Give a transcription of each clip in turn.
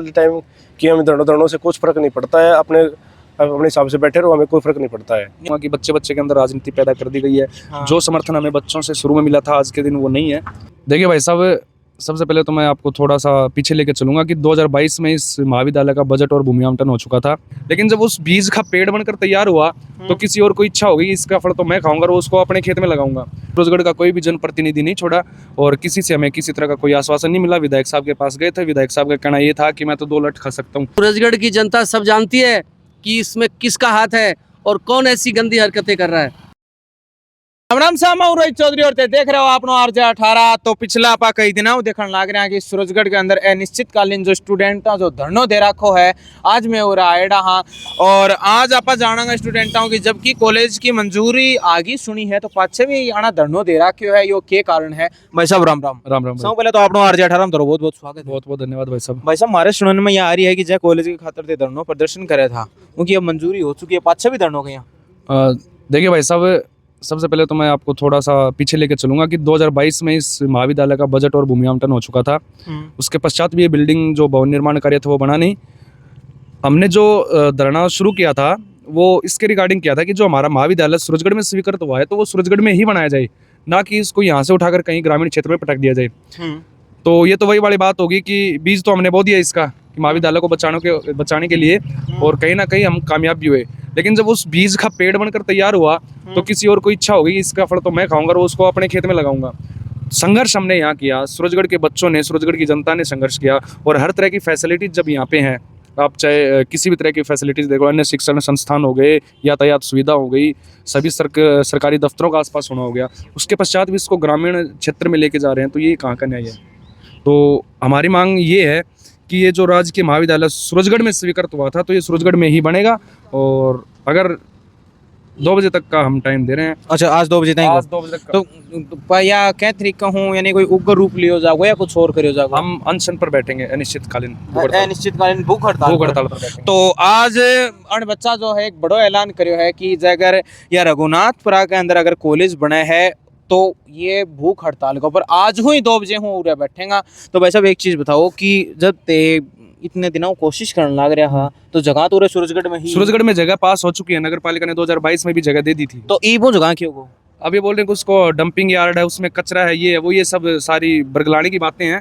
Time कि हमें धरनों से कुछ फर्क नहीं पड़ता है, अपने हिसाब से बैठे रहो, हमें कोई फर्क नहीं पड़ता है। वहाँ की बच्चे के अंदर राजनीति पैदा कर दी गई है। हाँ। जो समर्थन हमें बच्चों से शुरू में मिला था आज के दिन वो नहीं है। देखिए भाई साहब, सबसे पहले तो मैं आपको थोड़ा सा पीछे लेके चलूंगा कि 2022 में इस महाविद्यालय का बजट और भूमि आवंटन हो चुका था, लेकिन जब उस बीज का पेड़ बनकर तैयार हुआ तो किसी और को इच्छा होगी इसका फल तो मैं खाऊंगा और उसको अपने खेत में लगाऊंगा। सूरजगढ़ का कोई भी जनप्रतिनिधि नहीं छोड़ा और किसी से हमें किसी तरह का कोई आश्वासन नहीं मिला। विधायक साहब के पास गए थे, विधायक साहब का कहना ये था कि मैं तो 2 लठ खा सकता हूँ। सूरजगढ़ की जनता सब जानती है कि इसमें किसका हाथ है और कौन ऐसी गंदी हरकतें कर रहा है। राम साहब, मैं रोहित चौधरी और देख रहे हो आप RJ 18। तो पिछला आप कई दिन देखने लग रहे हैं कि सूरजगढ़ के अंदर अनिश्चितकालीन जो स्टूडेंटा जो धरनो दे रखो है, आज मैं हो रहा आएडा हाँ। और आज आप जानेंगे स्टूडेंटों की जबकि कॉलेज की मंजूरी आगे सुनी है तो पाछे भी आना धरनो दे रखो है, यो के कारण है। भाई साहब राम राम। राम राम। सब पहले तो आप RJ 18 में बहुत बहुत स्वागत है। बहुत बहुत धन्यवाद भाई साहब। भाई साहब, हमारे सुनने में ये आ रही है कि जय कॉलेज की खातिर धरनो प्रदर्शन करे था, क्योंकि अब मंजूरी हो चुकी है, पाछे भी धरनो के यहाँ। देखिए भाई साहब, सबसे पहले तो मैं आपको थोड़ा सा पीछे लेके चलूंगा कि 2022 में इस महाविद्यालय का बजट और भूमि आवंटन हो चुका था। उसके पश्चात भी ये बिल्डिंग जो भवन निर्माण कार्य था वो बना नहीं। हमने जो धरना शुरू किया था वो इसके रिगार्डिंग किया था कि जो हमारा महाविद्यालय सूरजगढ़ में स्वीकृत हुआ है तो वो सूरजगढ़ में ही बनाया जाए, ना कि इसको यहाँ से उठाकर कहीं ग्रामीण क्षेत्र में पटक दिया जाए। तो ये तो वही वाली बात होगी कि बीज तो हमने बो दिया इसका कि महाविद्यालय को बचाने के लिए, और कहीं ना कहीं हम कामयाब भी हुए। लेकिन जब उस बीज का पेड़ बनकर तैयार हुआ तो किसी और को इच्छा होगी इसका फल तो मैं खाऊंगा और उसको अपने खेत में लगाऊंगा। संघर्ष हमने यहाँ किया, सूरजगढ़ के बच्चों ने, सूरजगढ़ की जनता ने संघर्ष किया और हर तरह की फैसिलिटीज जब यहाँ पे हैं, आप चाहे किसी भी तरह की फैसिलिटीज देखो, अन्य शिक्षण संस्थान हो गए, यातायात सुविधा हो गई, सभी सरकारी दफ्तरों का आसपास होना हो गया, उसके पश्चात भी इसको ग्रामीण क्षेत्र में लेके जा रहे हैं, तो ये कहाँ का न्याय है। तो हमारी मांग ये है कि ये जो राजकीय महाविद्यालय सूरजगढ़ में स्वीकृत हुआ था तो ये सूरजगढ़ में ही बनेगा, और अगर 2 बजे तक का हम टाइम दे रहे हैं। अच्छा, आज 2 बजे तक? आज 2 बजे तक तो या क्या तरीका हूँ, यानी कोई उग्र रूप लियो जाओ या कुछ और करियो जाओ? हम अनशन पर बैठेंगे, अनिश्चितकालीन भूख हड़ताल पर बैठेंगे। तो आज अन बच्चा जो है एक बड़ो ऐलान करियो है कि अगर या रघुनाथपुरा के अंदर अगर कॉलेज बने है तो ये भूख हड़ताल के ऊपर आज ही 2 बजे हूँ उरे बैठेगा। तो भाई साहब एक चीज बताओ कि जब ते इतने दिनों कोशिश करने लग रहा है तो जगह तो सूरजगढ़ में ही, सूरजगढ़ में जगह पास हो चुकी है, नगर पालिका ने 2022 में भी जगह दे दी थी। तो ये वो जगह क्यों को अब ये बोल रहे हैं कि उसको डंपिंग यार्ड है, उसमें कचरा है, ये वो, ये सब सारी बरगलाने की बातें हैं।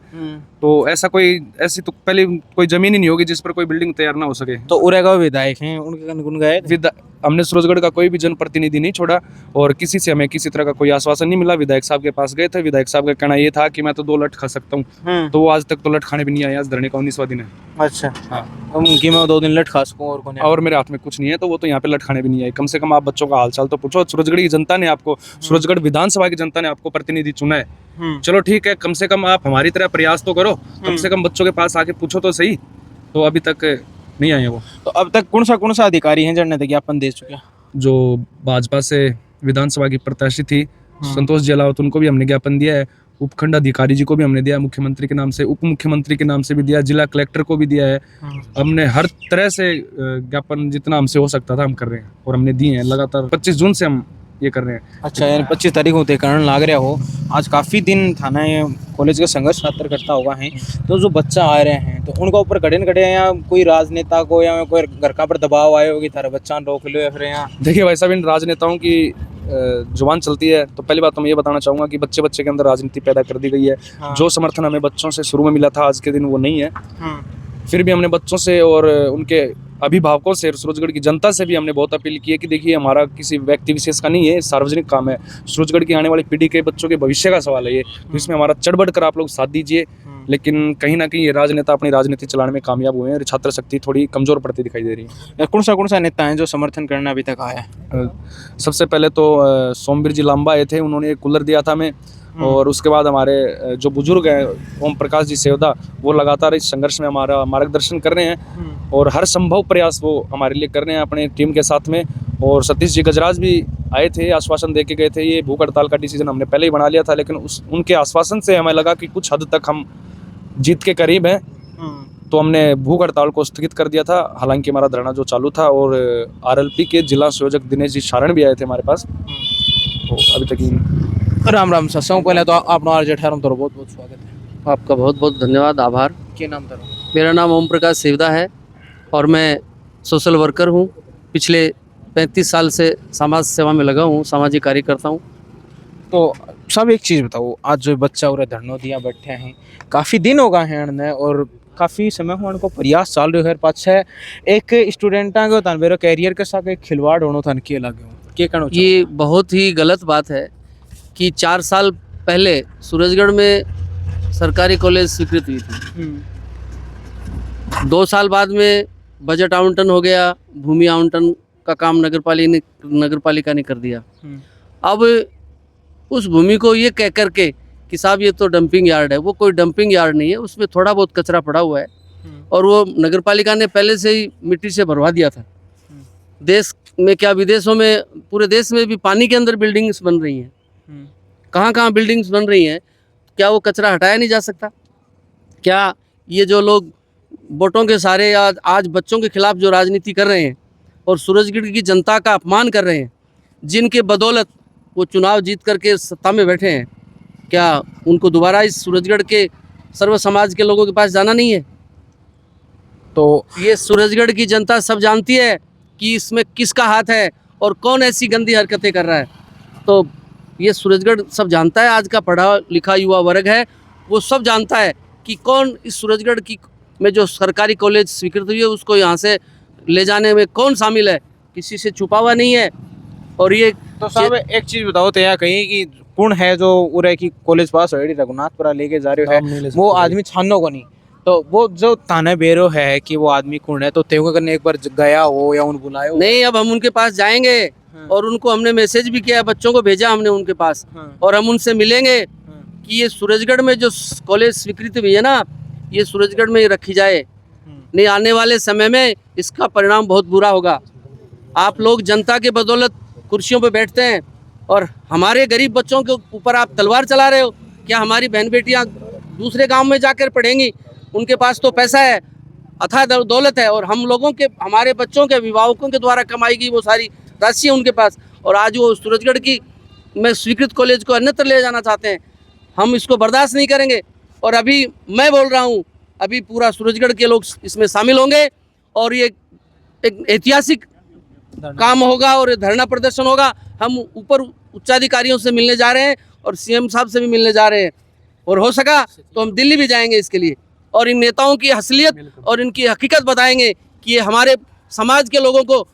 तो ऐसी तो पहले कोई जमीन ही नहीं होगी जिस पर कोई बिल्डिंग तैयार ना हो सके। तो उरेगा विधायक हैं, उनके गुण गए। हमने सूरजगढ़ का कोई भी जनप्रतिनिधि नहीं छोड़ा और किसी से हमें किसी तरह का कोई आश्वासन नहीं मिला। विधायक साहब के पास गए थे, विधायक साहब का कहना ये था कि मैं तो 2 लठ खा सकता हूँ, तो वो आज तक तो लठ खाने भी नहीं आए। आज धरने का 19वां दिन है। अच्छा हाँ, कि मैं 2 दिन लठ खा सकूँ और मेरे हाथ में कुछ नहीं है, तो वो तो यहाँ पे लठ खाने भी नहीं आए। कम से कम आप बच्चों का हालचाल तो पूछो। सूरजगढ़ की जनता ने आपको, सूरजगढ़ विधानसभा की जनता ने आपको प्रतिनिधि चुना है, चलो ठीक है, कम से कम आप हमारी तरह प्रयास तो करो, कम से कम बच्चों के पास आके पूछो तो सही। तो अभी तक नहीं आए वो। तो अब तक कौन सा अधिकारी हैं जिन्होंने ज्ञापन दे चुके हैं? जो भाजपा से विधानसभा की प्रत्याशी थी संतोष जलावत, उनको भी हमने ज्ञापन दिया है। उपखंड अधिकारी जी को भी हमने दिया, मुख्यमंत्री के नाम से, उप मुख्यमंत्री के नाम से भी दिया, जिला कलेक्टर को भी दिया है। हमने हर तरह से ज्ञापन जितना हमसे हो सकता था हम कर रहे हैं और हमने दिए हैं लगातार। 25 जून से हम ये कर रहे हैं। अच्छा, यानी 25 तारीख को तय करने लग रहा हो। आज काफ़ी दिन थाना कॉलेज का संघर्ष खातर करता हुआ है, तो जो बच्चा आ रहे हैं तो उनका ऊपर खड़े या कोई राजनेता को या कोई घर का पर दबाव आए हो कि तारा बच्चा रोक लो या फिर यहाँ? देखिए भाई साहब, इन राजनेताओं की जुबान चलती है। तो पहली बात तो मैं ये बताना चाहूँगा कि बच्चे के अंदर राजनीति पैदा कर दी गई है। जो समर्थन हमें बच्चों से शुरू में मिला था आज के दिन वो नहीं है। फिर भी हमने बच्चों से और उनके अभिभावकों से, सूरजगढ़ की जनता से भी हमने बहुत अपील की है कि देखिए हमारा किसी व्यक्ति विशेष का नहीं है, सार्वजनिक काम है, सूरजगढ़ की आने वाली पीढ़ी के बच्चों के भविष्य का सवाल है ये। तो इसमें हमारा चढ़ बढ़ कर आप लोग साथ दीजिए। लेकिन कहीं ना कहीं ये राजनेता अपनी राजनीति चलाने में कामयाब हुए हैं। छात्र शक्ति थोड़ी कमजोर पड़ती दिखाई दे रही है। कौन सा नेता है जो समर्थन करना अभी तक आया है? सबसे पहले तो सोमवीर जी लांबा आए थे, उन्होंने एक कूलर दिया था हमें। और उसके बाद हमारे जो बुजुर्ग हैं ओम प्रकाश जी सेवदा, वो लगातार इस संघर्ष में हमारा मार्गदर्शन कर रहे हैं और हर संभव प्रयास वो हमारे लिए कर रहे हैं अपने टीम के साथ में। और सतीश जी गजराज भी आए थे, आश्वासन दे के गए थे। ये भूख हड़ताल का डिसीजन हमने पहले ही बना लिया था, लेकिन उनके आश्वासन से हमें लगा कि कुछ हद तक हम जीत के करीब हैं, तो हमने भूख हड़ताल को स्थगित कर दिया था। हालांकि हमारा धरना जो चालू था, और RLP के जिला संयोजक दिनेश जी शारण भी आए थे हमारे पास। तो अभी तक राम राम सर, पहले तो आप RJ 18 में बहुत बहुत स्वागत है। आपका बहुत बहुत धन्यवाद, आभार। क्या नाम था? मेरा नाम ओम प्रकाश सेवदा है और मैं सोशल वर्कर हूँ। पिछले 35 साल से समाज सेवा में लगा हूँ, सामाजिक कार्य करता हूँ। तो सब एक चीज़ बताओ, आज जो बच्चा और धरनो दिया बैठे हैं, काफ़ी दिन हो गए हैं उन्हें और काफ़ी समय हुआ उनको प्रयास चाल रहे है पाछे एक स्टूडेंटा को तन मेरे कैरियर के साथ एक खिलवाड़ होना था के लगे के कहना ये बहुत ही गलत बात है कि 4 साल पहले सूरजगढ़ में सरकारी कॉलेज स्वीकृत हुई थी। 2 साल बाद में बजट आवंटन हो गया, भूमि आवंटन का काम नगरपालिका ने कर दिया। अब उस भूमि को ये कह करके कि साहब ये तो डंपिंग यार्ड है, वो कोई डंपिंग यार्ड नहीं है, उसमें थोड़ा बहुत कचरा पड़ा हुआ है और वो नगरपालिका ने पहले से ही मिट्टी से भरवा दिया था। देश में क्या विदेशों में, पूरे देश में भी पानी के अंदर बिल्डिंग्स बन रही हैं, कहाँ कहाँ बिल्डिंग्स बन रही हैं, क्या वो कचरा हटाया नहीं जा सकता? क्या ये जो लोग वोटों के सारे आज बच्चों के खिलाफ जो राजनीति कर रहे हैं और सूरजगढ़ की जनता का अपमान कर रहे हैं, जिनके बदौलत वो चुनाव जीत करके सत्ता में बैठे हैं, क्या उनको दोबारा इस सूरजगढ़ के सर्व समाज के लोगों के पास जाना नहीं है? तो ये सूरजगढ़ की जनता सब जानती है कि इसमें किसका हाथ है और कौन ऐसी गंदी हरकतें कर रहा है। तो ये सूरजगढ़ सब जानता है, आज का पढ़ा लिखा युवा वर्ग है, वो सब जानता है कि कौन इस सूरजगढ़ की में जो सरकारी कॉलेज स्वीकृत हुई है उसको यहाँ से ले जाने में कौन शामिल है, किसी से छुपा हुआ नहीं है। और ये तो साहब एक चीज़ बताओ तो यहाँ कहीं कि कौन है जो उरे की कॉलेज पास है रघुनाथपुरा लेके जा रहे है, वो आदमी छानो को नहीं, तो वो जो ताने बेरो है कि वो आदमी कौन है, तो तेरे करने एक बार गया हो या उन बुलाया हो? नहीं, अब हम उनके पास जाएंगे और उनको हमने मैसेज भी किया, बच्चों को भेजा हमने उनके पास और हम उनसे मिलेंगे कि ये सूरजगढ़ में जो कॉलेज स्वीकृति हुई है ना, ये सूरजगढ़ में ही रखी जाए, नहीं आने वाले समय में इसका परिणाम बहुत बुरा होगा। आप लोग जनता के बदौलत कुर्सियों पर बैठते हैं और हमारे गरीब बच्चों के ऊपर आप तलवार चला रहे हो। क्या हमारी बहन बेटियां दूसरे गांव में जाकर पढ़ेंगी? उनके पास तो पैसा है, अथाह दौलत है, और हम लोगों के, हमारे बच्चों के अभिभावकों के द्वारा कमाई गई वो सारी राशि है उनके पास, और आज वो सूरजगढ़ की में स्वीकृत कॉलेज को अन्यत्र ले जाना चाहते हैं। हम इसको बर्दाश्त नहीं करेंगे और अभी मैं बोल रहा हूँ, अभी पूरा सूरजगढ़ के लोग इसमें शामिल होंगे और ये एक ऐतिहासिक काम होगा और धरना प्रदर्शन होगा। हम ऊपर उच्चाधिकारियों से मिलने जा रहे हैं और सीएम साहब से भी मिलने जा रहे हैं, और हो सका तो हम दिल्ली भी जाएंगे इसके लिए, और इन नेताओं की असलियत और इनकी हकीकत बताएंगे कि ये हमारे समाज के लोगों को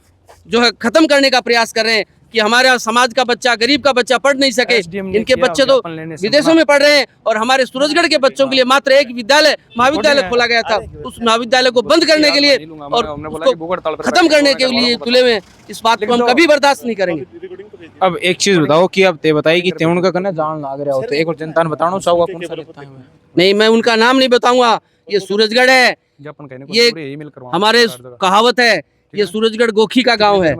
जो है ख़त्म करने का प्रयास कर रहे हैं कि हमारे समाज का बच्चा, गरीब का बच्चा पढ़ नहीं सके। इनके बच्चे तो विदेशों में पढ़ रहे हैं और हमारे सूरजगढ़ के बच्चों के लिए मात्र एक विद्यालय, महाविद्यालय खोला गया था। उस महाविद्यालय को बंद करने के लिए और उसको खत्म करने के लिए तुले में, इस बात को हम कभी बर्दाश्त नहीं करेंगे। अब एक चीज बताओ कि अब ते बताइए कि तेउन का करना जान लाग रहा हो, तो एक और जनता ने बताना चाहूंगा कौन सा नेता है? नहीं, मैं उनका नाम नहीं बताऊंगा। ये सूरजगढ़ है, ये हमारे कहावत है, ये सूरजगढ़ गोखी का गांव है,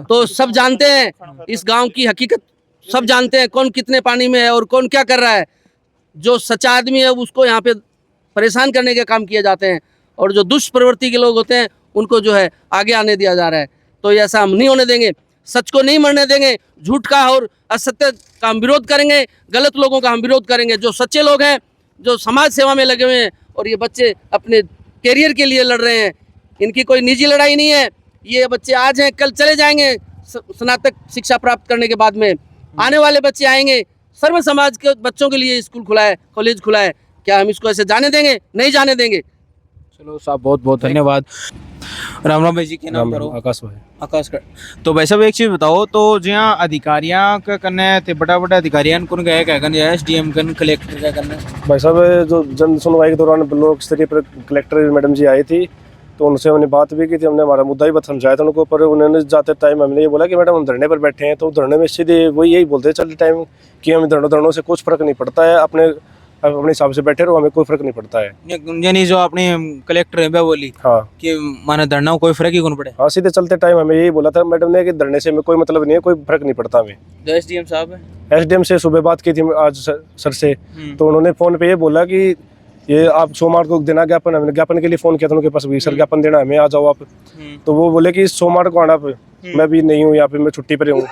तो सब जानते हैं इस गांव की हकीकत, सब जानते हैं कौन कितने पानी में है और कौन क्या कर रहा है। जो सच्चा आदमी है उसको यहाँ पे परेशान करने के काम किए जाते हैं, और जो दुष्प्रवृत्ति के लोग होते हैं उनको जो है आगे आने दिया जा रहा है। तो ऐसा हम नहीं होने देंगे, सच को नहीं मरने देंगे, झूठ का और असत्य का हम विरोध करेंगे, गलत लोगों का हम विरोध करेंगे। जो सच्चे लोग हैं, जो समाज सेवा में लगे हुए हैं, और ये बच्चे अपने कैरियर के लिए लड़ रहे हैं, इनकी कोई निजी लड़ाई नहीं है। ये बच्चे आज हैं, कल चले जाएंगे स्नातक शिक्षा प्राप्त करने के बाद में, आने वाले बच्चे आएंगे। सर्व समाज के बच्चों के लिए स्कूल खुला है, कॉलेज खुला है, क्या हम इसको ऐसे जाने देंगे? नहीं जाने देंगे। चलो साहब, बहुत बहुत धन्यवाद। राम राम भाई जी, के नाम करो? आकाश भाई। आकाश का। तो भाई साहब एक चीज बताओ, तो जहाँ अधिकारियां का करने थे, बड़ा बड़ा अधिकारियां कौन गए क्या करने, एसडीएम कन, कलेक्टर क्या करने? भाई साहब जो जन सुनवाई के दौरान ब्लॉक स्तरीय पर कलेक्टर मैडम जी आई थी, तो उनसे हमने बात भी की थी, हमने हमारा मुद्दा ही समझाया था उनको, पर उन्होंने जाते टाइम हमने ये बोला कि मैडम हम धरने पर बैठे हैं, तो धरने में सीधे वही यही बोलते चलते टाइम कि हमें धरनों से कुछ फर्क नहीं पड़ता है, अपने हिसाब से बैठे रहो, हमें कोई फर्क नहीं पड़ता है। यानी जो अपने कलेक्टर है बोली हाँ कि माना धरना कोई फर्क ही कौन पड़े? हाँ, सीधे चलते टाइम हमें यही बोला था मैडम ने कि धरने से हमें कोई मतलब नहीं है, कोई फर्क नहीं पड़ता हमें। जो एसडीएम साहब है, एसडीएम से सुबह बात की थी आज सर से, तो उन्होंने फोन पे ये बोला कि ये आप सोमवार को देना ज्ञापन, हमने ज्ञापन के लिए फोन किया था उनके पास भी, सर ज्ञापन देना हमें, आ जाओ आप। तो वो बोले कि सोमवार को आना मैं भी नहीं हूँ यहाँ पे, मैं छुट्टी पर हूँ।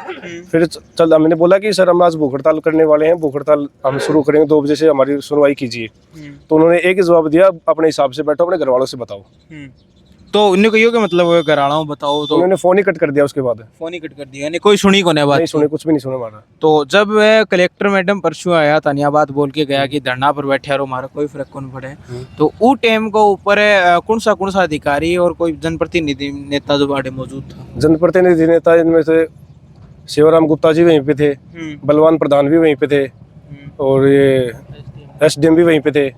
फिर चल मैंने बोला कि सर हम आज भूख हड़ताल करने वाले हैं, भूख हड़ताल हम शुरू करेंगे 2 बजे से, हमारी सुनवाई कीजिए। तो उन्होंने एक ही जवाब दिया, अपने हिसाब से बैठो, अपने घर वालों से बताओ। तो उन्हें कहियो कि मतलब घराड़ा हूँ बताओ, तो उन्होंने फोन ही कट कर दिया उसके बाद। फोन ही कट कर दिया, यानी कोई सुनी को नहीं बात। नहीं सुने, कुछ भी नहीं सुना हमारा। तो जब वह कलेक्टर मैडम परसों आया तानिया बात बोल के गया कि धरना पर बैठे और हमारा कोई फर्क कौन पड़े, तो वो टाइम को ऊपर कौन सा अधिकारी और कोई जनप्रतिनिधि नेता जो बाड़े मौजूद था? जनप्रतिनिधि नेता इनमें से शिवराम गुप्ता जी वहीं पे थे, बलवान प्रधान भी वहीं पे थे, और ये SDM भी वहीं पे थे,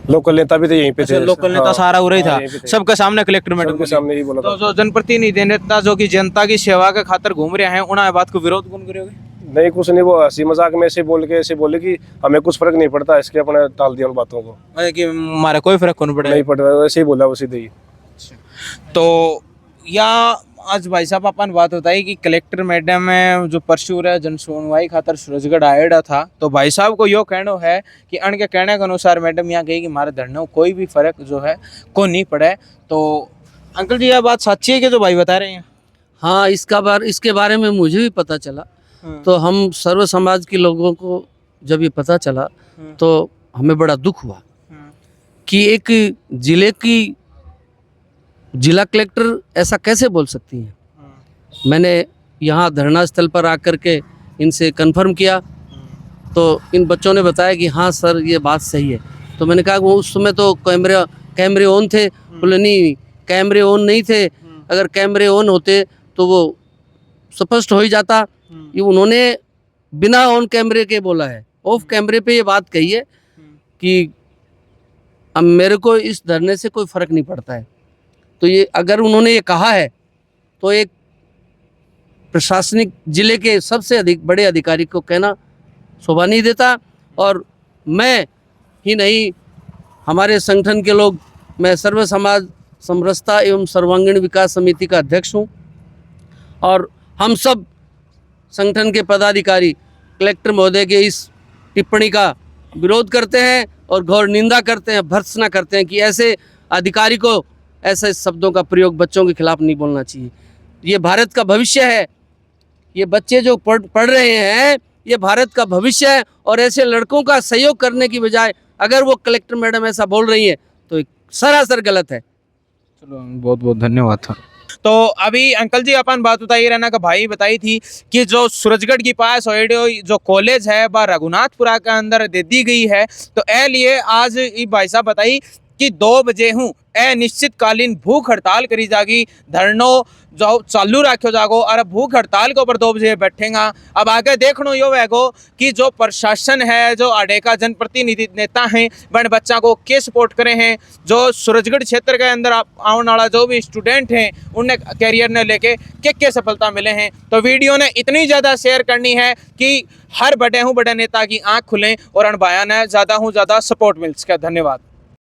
लोकल नेता भी थे यहीं पे थे। लोकल नेता हाँ, सारा उरे था, हाँ, यहीं पे थे। सबके सामने कलेक्टर मैडम सबके सामने ही बोला तो था। जो जनप्रतिनिधि नेता जो कि जनता की सेवा के खातिर घूम रहे हैं, उन्हें बात को विरोध कौन करोगे? नहीं कुछ नहीं, वो हंसी मजाक में ऐसे बोले कि हमें कुछ फर्क नहीं पड़ता, इसके अपने टाल दिया उन बातों को, कि हमारा कोई फर्क कौन पड़े नहीं पड़ रहा, वैसे ही बोला वो सीधे ही। तो या आज भाई साहब अपन बात बताई कि कलेक्टर मैडम जो परसों है जन सुनवाई खातर सूरजगढ़ आएड़ा था, तो भाई साहब को यो कहना है कि अनके कहने के अनुसार मैडम यहाँ कही कि हमारे धरने कोई भी फर्क जो है को नहीं पड़े। तो अंकल जी यह बात सच्ची है कि जो भाई बता रहे हैं? हाँ, इसके बारे में मुझे भी पता चला। तो हम सर्व समाज के लोगों को जब ये पता चला तो हमें बड़ा दुख हुआ कि एक जिला कलेक्टर ऐसा कैसे बोल सकती हैं। मैंने यहाँ धरना स्थल पर आकर के इनसे कंफर्म किया तो इन बच्चों ने बताया कि हाँ सर ये बात सही है। तो मैंने कहा वो उस समय तो कैमरे ऑन थे। बोले नहीं, कैमरे ऑन नहीं थे, अगर कैमरे ऑन होते तो वो स्पष्ट हो ही जाता। ये उन्होंने बिना ऑन कैमरे के बोला है, ऑफ कैमरे पे ये बात कही है कि अब मेरे को इस धरने से कोई फर्क नहीं पड़ता है। तो ये अगर उन्होंने ये कहा है तो एक प्रशासनिक जिले के सबसे बड़े अधिकारी को कहना शोभा नहीं देता। और मैं ही नहीं, हमारे संगठन के लोग, मैं सर्व समाज समरसता एवं सर्वांगीण विकास समिति का अध्यक्ष हूँ और हम सब संगठन के पदाधिकारी कलेक्टर महोदय के इस टिप्पणी का विरोध करते हैं और घोर निंदा करते हैं, भर्त्सना करते हैं कि ऐसे अधिकारी को ऐसे शब्दों का प्रयोग बच्चों के खिलाफ नहीं बोलना चाहिए। ये भारत का भविष्य है, ये बच्चे जो पढ़ रहे हैं ये भारत का भविष्य है। और ऐसे लड़कों का सहयोग करने की बजाय अगर वो कलेक्टर मैडम ऐसा बोल रही है तो सरासर गलत है। चलो बहुत बहुत धन्यवाद। तो अभी अंकल जी अपन बात बताइए रहना का भाई बताई थी कि जो सूरजगढ़ के पास जो कॉलेज है वह रघुनाथपुरा के अंदर दे दी गई है। तो ए लिए आज ये भाई साहब बताई कि 2 बजे हूँ अनिश्चितकालीन भूख हड़ताल करी जागी, धरनो जो चालू रखो जागो और भूख हड़ताल के ऊपर 2 बजे बैठेगा। अब आगे देखना यो वेगो कि जो प्रशासन है, जो आड़े का जनप्रतिनिधि नेता हैं, बन बच्चा को के सपोर्ट करे हैं, जो सूरजगढ़ क्षेत्र के अंदर आने वाला जो भी स्टूडेंट हैं उन्हें कैरियर ने लेके के सफलता मिले हैं। तो वीडियो ने इतनी ज़्यादा शेयर करनी है कि हर बड़े नेता की आँख खुलें और अनबाया ने ज़्यादा सपोर्ट मिल सके। धन्यवाद।